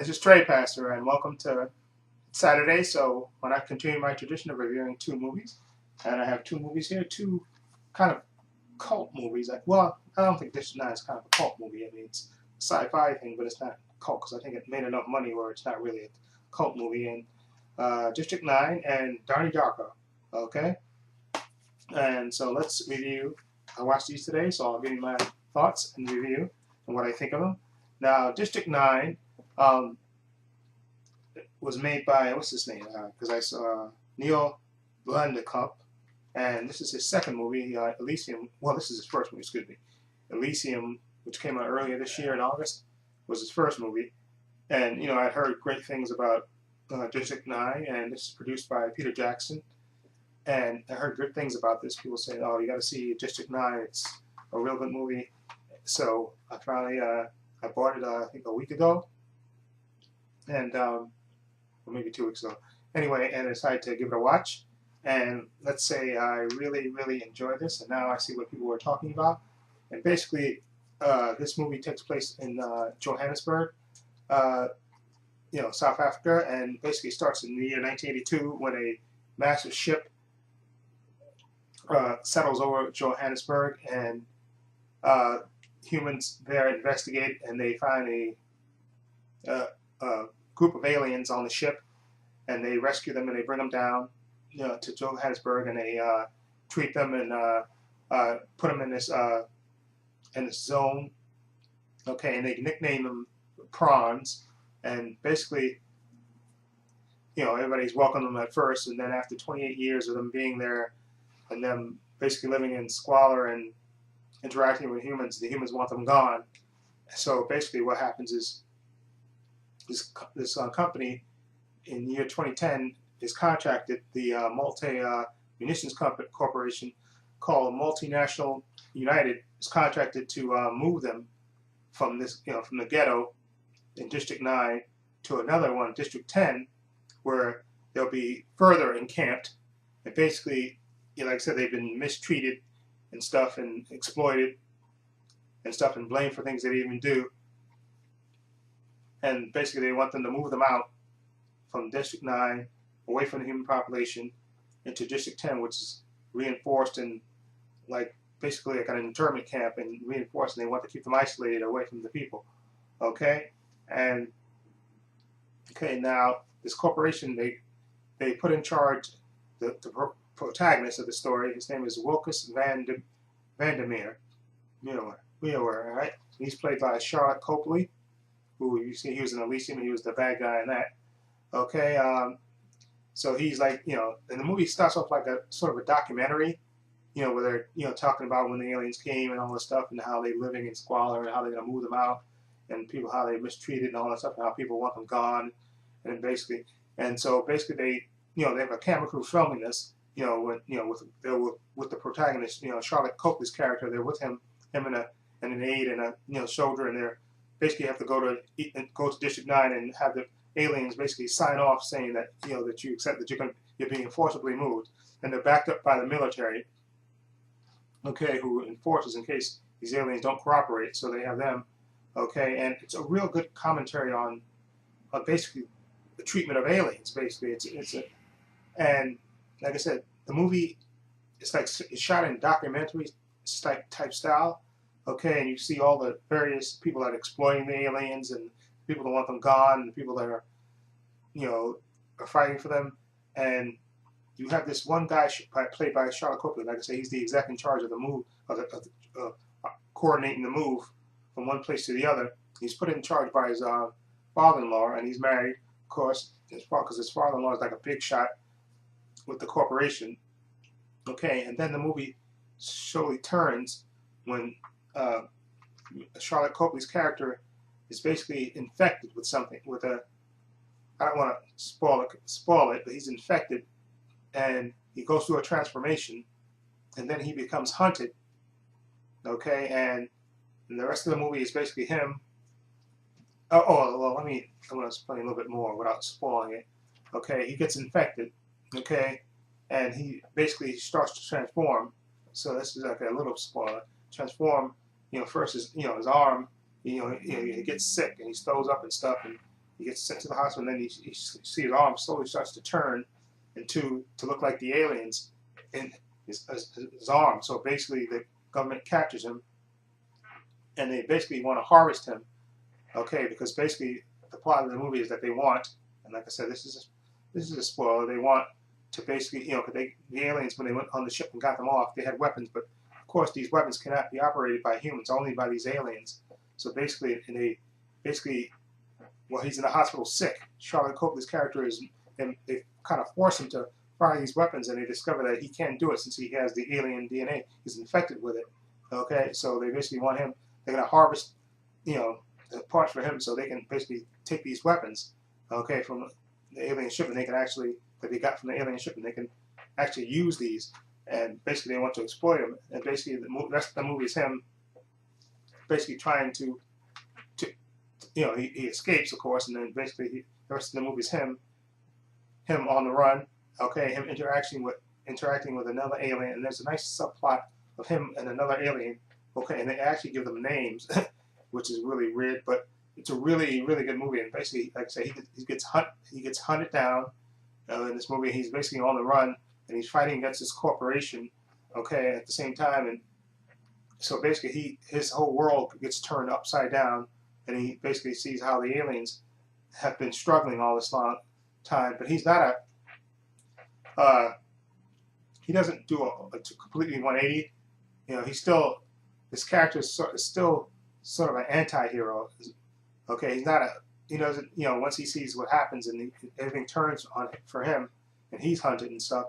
This is Trepacer, and welcome to Saturday. So, when I continue my tradition of reviewing two movies, and I have two movies here, two kind of cult movies. Well, I don't think District 9 is kind of a cult movie. I mean, it's a sci-fi thing, but it's not cult because I think it made enough money where it's not really a cult movie. And District 9 and Donnie Darko. Okay, and so let's review. I watched these today, so I'll give you my thoughts and review and what I think of them. Now, District 9. Was made by, what's his name? Because I saw Neil Blomkamp, and this is his second movie, Elysium. Well, this is his first movie, excuse me. Elysium, which came out earlier this year in August, was his first movie. And, I'd heard great things about District 9, and this is produced by Peter Jackson. And I heard good things about this. People say, oh, you got to see District 9. It's a real good movie. So I finally, I bought it, I think, a week ago. And, or maybe 2 weeks ago. Anyway, and I decided to give it a watch. And let's say I really, really enjoyed this. And now I see what people were talking about. And basically, this movie takes place in Johannesburg, South Africa, and basically starts in the year 1982 when a massive ship settles over Johannesburg, and humans there investigate, and they find a group of aliens on the ship, and they rescue them and they bring them down, to Johannesburg, and they treat them and put them in this zone. Okay, and they nickname them prawns, and basically, everybody's welcoming them at first, and then after 28 years of them being there, and them basically living in squalor and interacting with humans, the humans want them gone. So basically, what happens is this company in the year 2010 is contracted, the multi-munitions corporation called Multinational United is contracted to move them from this, from the ghetto in District 9 to another one, District 10, where they'll be further encamped. And basically, like I said, they've been mistreated and stuff, and exploited and stuff, and blamed for things they didn't even do. And basically, they want them to move them out from District 9, away from the human population, into District 10, which is reinforced and basically like an internment camp, and reinforced, and they want to keep them isolated away from the people. Okay? And, now, this corporation, they put in charge the protagonist of the story. His name is Wilkes Vandermeer. All right? He's played by Charlotte Copley, who you see he was in Elysium, and he was the bad guy in that. Okay, so he's and the movie starts off like a sort of a documentary, where they're talking about when the aliens came and all this stuff, and how they're living in squalor, and how they're gonna move them out, and people how they mistreated and all that stuff, and how people want them gone, and basically, they they have a camera crew filming this, with the protagonist, Charlotte Copley's character. They're with him and an aide and a soldier, and they're basically have to go to District 9 and have the aliens basically sign off saying that that you accept that you're being forcibly moved, and they're backed up by the military, who enforces in case these aliens don't cooperate. So they have them, and it's a real good commentary on basically the treatment of aliens. Basically, and like I said, the movie it's shot in documentary type style. And you see all the various people that are exploiting the aliens, and people that want them gone, and people that are, are fighting for them. And you have this one guy played by Charlotte Copley. Like I say, he's the exec in charge of the move, coordinating the move from one place to the other. He's put in charge by his father-in-law, and he's married, of course, because his father-in-law is like a big shot with the corporation. And then the movie slowly turns when Charlotte Copley's character is basically infected with something, I don't want to spoil it, but he's infected, and he goes through a transformation, and then he becomes hunted. And the rest of the movie is basically him. Well, I'm going to explain a little bit more without spoiling it. He gets infected, and he basically starts to transform. So this is like a little spoiler. Transform, first his arm, he gets sick and he throws up and stuff, and he gets sent to the hospital, and then he sees his arm slowly starts to turn to look like the aliens in his arm. So basically, the government captures him, and they basically want to harvest him. Okay, because basically the plot of the movie is that they want, and like I said, this is a spoiler. They want to basically, because the aliens, when they went on the ship and got them off, they had weapons, but of course these weapons cannot be operated by humans, only by these aliens. So basically, well, he's in the hospital sick. Charlotte Copley's character is, and they kind of force him to fire these weapons, and they discover that he can't do it since he has the alien DNA. He's infected with it. Okay, so they basically want him. They're gonna harvest, the parts for him, so they can basically take these weapons, okay, from the alien ship, and they can actually that they got from the alien ship, and they can actually use these. And basically, they want to exploit him. And basically, the rest of the movie is him basically trying to he escapes, of course, and then basically the rest of the movie is him on the run, okay, him interacting with another alien, and there's a nice subplot of him and another alien, okay, and they actually give them names, which is really weird, but it's a really, really good movie. And basically, like I say, he gets hunted down in this movie. He's basically on the run, and he's fighting against this corporation, okay, at the same time, and so basically his whole world gets turned upside down. And he basically sees how the aliens have been struggling all this long time, but he's not he doesn't do a completely 180. This character is still sort of an anti-hero. Okay, he's not he doesn't, once he sees what happens and everything turns on it for him, and he's hunted and stuff,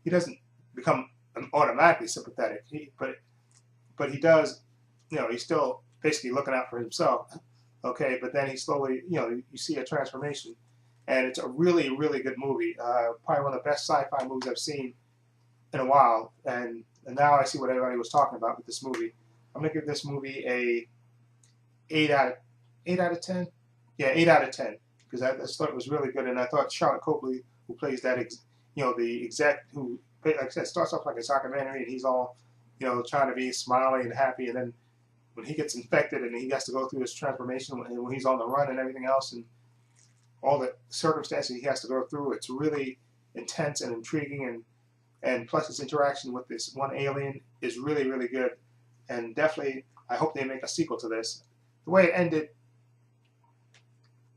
he doesn't become automatically sympathetic. But he does, he's still basically looking out for himself. Okay, but then he slowly, you see a transformation, and it's a really, really good movie. Probably one of the best sci-fi movies I've seen in a while, and now I see what everybody was talking about with this movie. I'm gonna give this movie a 8 out of 10. Yeah, 8 out of 10, because I thought it was really good, and I thought Charlotte Copley, who plays that, the exec who, like I said, starts off like a documentary, and he's all, trying to be smiley and happy, and then when he gets infected and he has to go through his transformation, and when he's on the run and everything else, and all the circumstances he has to go through, it's really intense and intriguing, and plus his interaction with this one alien is really, really good, and definitely I hope they make a sequel to this. The way it ended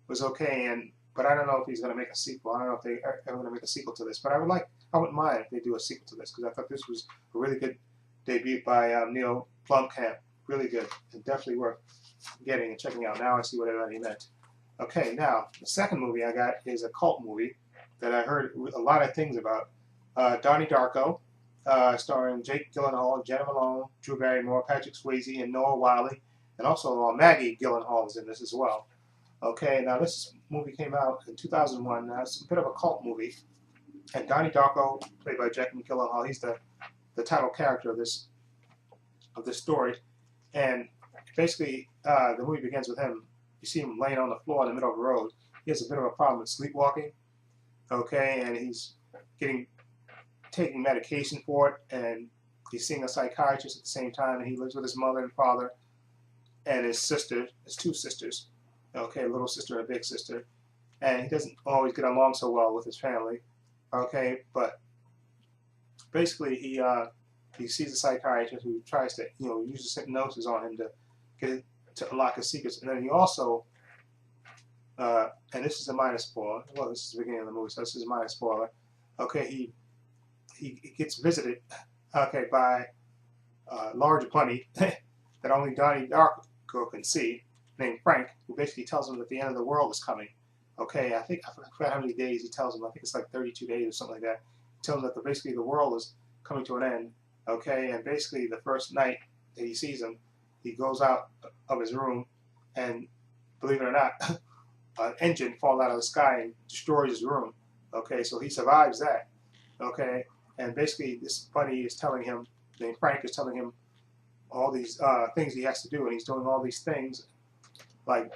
was okay, but I don't know if he's going to make a sequel. I don't know if they're ever going to make a sequel to this, but I wouldn't mind if they do a sequel to this, because I thought this was a really good debut by Neil Blomkamp. Really good, and definitely worth getting and checking out. Now I see what everybody meant. Okay, now the second movie I got is a cult movie that I heard a lot of things about. Donnie Darko, starring Jake Gyllenhaal, Jenna Malone, Drew Barrymore, Patrick Swayze, and Noah Wyle, and also Maggie Gyllenhaal is in this as well. Okay, now this movie came out in 2001. Now it's a bit of a cult movie, and Donnie Darko, played by Jake Gyllenhaal, he's the title character of this story. And basically, the movie begins with him. You see him laying on the floor in the middle of the road. He has a bit of a problem with sleepwalking, okay, and he's taking medication for it, and he's seeing a psychiatrist at the same time, and he lives with his mother and father and his sister, his two sisters, okay, a little sister and a big sister, and he doesn't always get along so well with his family, okay, but basically he sees a psychiatrist who tries to, uses hypnosis on him to get it, to unlock his secrets. And then he also, and this is a minor spoiler. Well, this is the beginning of the movie, so this is a minor spoiler. Okay, he gets visited, okay, by a large bunny that only Donnie Darko can see, named Frank, who basically tells him that the end of the world is coming. Okay, I forgot how many days he tells him. I think it's like 32 days or something like that. He tells him that basically the world is coming to an end. Okay, and basically the first night that he sees him, he goes out of his room, and believe it or not, an engine falls out of the sky and destroys his room. Okay, so he survives that. Okay, and basically this bunny is telling him, named Frank is telling him all these things he has to do, and he's doing all these things, like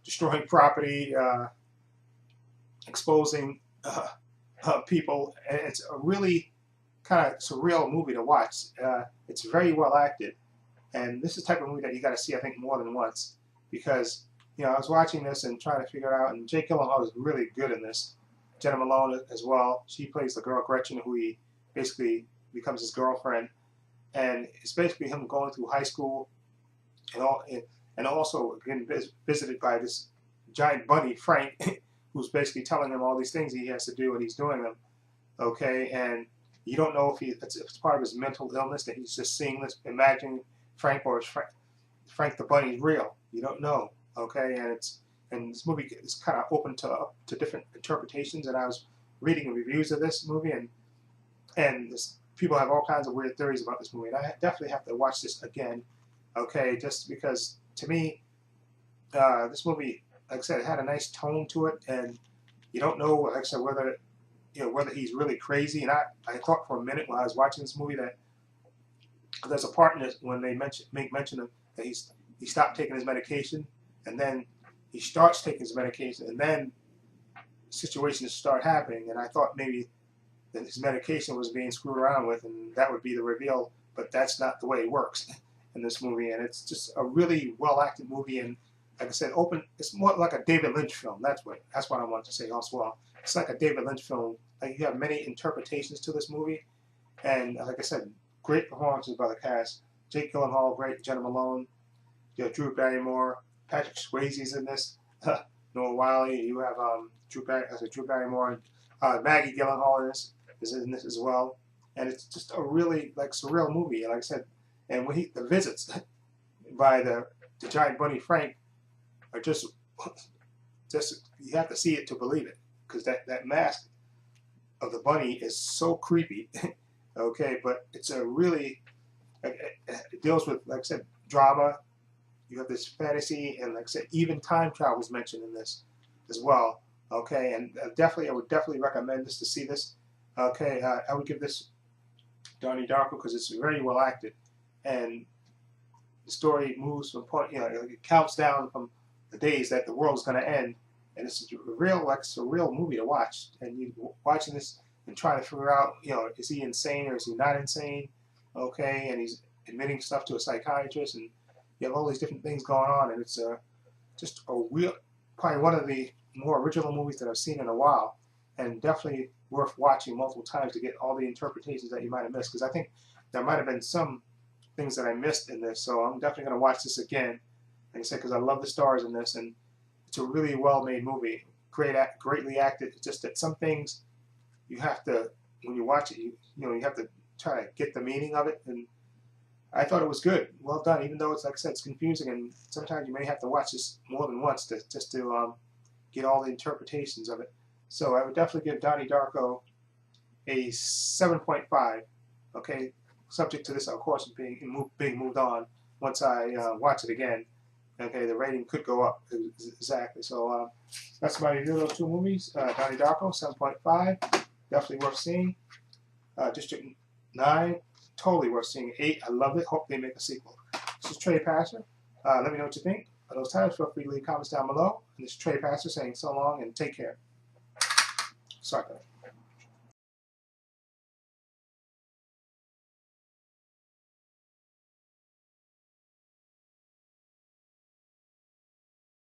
destroying property, exposing people, and it's a really kind of surreal movie to watch. It's very well acted, and this is the type of movie that you got to see, I think, more than once, because I was watching this and trying to figure it out, and Jake Gyllenhaal is really good in this. Jenna Malone as well. She plays the girl Gretchen, who he basically becomes his girlfriend, and it's basically him going through high school, and also again visited by this giant bunny Frank, who's basically telling him all these things he has to do, and he's doing them. Okay, and you don't know if it's part of his mental illness that he's just seeing this, imagining Frank, or is Frank the bunny real. You don't know. Okay, and this movie is kind of open to different interpretations. And I was reading reviews of this movie, and people have all kinds of weird theories about this movie. And I definitely have to watch this again. Okay, just because to me, this movie, like I said, it had a nice tone to it, and you don't know, like I said, whether he's really crazy. And I thought for a minute when I was watching this movie that there's a part in it when they make mention of that he stopped taking his medication, and then he starts taking his medication, and then situations start happening. And I thought maybe that his medication was being screwed around with, and that would be the reveal. But that's not the way it works in this movie. And it's just a really well acted movie. And like I said, it's more like a David Lynch film. That's what I want to say as well. It's like a David Lynch film. Like, you have many interpretations to this movie, and like I said, great performances by the cast. Jake Gyllenhaal, great. Jenna Malone, you have Drew Barrymore, Patrick Swayze's in this. Noah Wiley. You have Drew Barrymore, and Maggie Gyllenhaal is in this as well. And it's just a really surreal movie. And like I said, and when the visits by the giant bunny Frank are just you have to see it to believe it, because that mask of the bunny is so creepy. Okay, but it's a really, it deals with, like I said, drama. You have this fantasy, and like I said, even time travel is mentioned in this as well. Okay, and I would definitely recommend this to see this. Okay, I would give this Donnie Darko because it's very well acted, and the story moves from point, it counts down from the days that the world's going to end, and it's a real, surreal movie to watch. And you watching this and trying to figure out, is he insane or is he not insane? Okay, and he's admitting stuff to a psychiatrist, and you have all these different things going on, and it's just a real, probably one of the more original movies that I've seen in a while, and definitely worth watching multiple times to get all the interpretations that you might have missed, because I think there might have been some things that I missed in this. So I'm definitely going to watch this again, like I said, because I love the stars in this, and it's a really well-made movie, greatly acted. It's just that some things you have to, when you watch it, you have to try to get the meaning of it, and I thought it was good, well done, even though it's, like I said, it's confusing, and sometimes you may have to watch this more than once to get all the interpretations of it. So I would definitely give Donnie Darko a 7.5. Okay, subject to this, of course, being moved on once I watch it again. Okay, the rating could go up exactly. So that's my review of those two movies. Donnie Darko, 7.5, definitely worth seeing. District 9, totally worth seeing. 8, I love it. Hope they make a sequel. This is Trepacer. Let me know what you think of those titles. Feel free to leave comments down below. And this is Trepacer saying so long and take care. Sorry.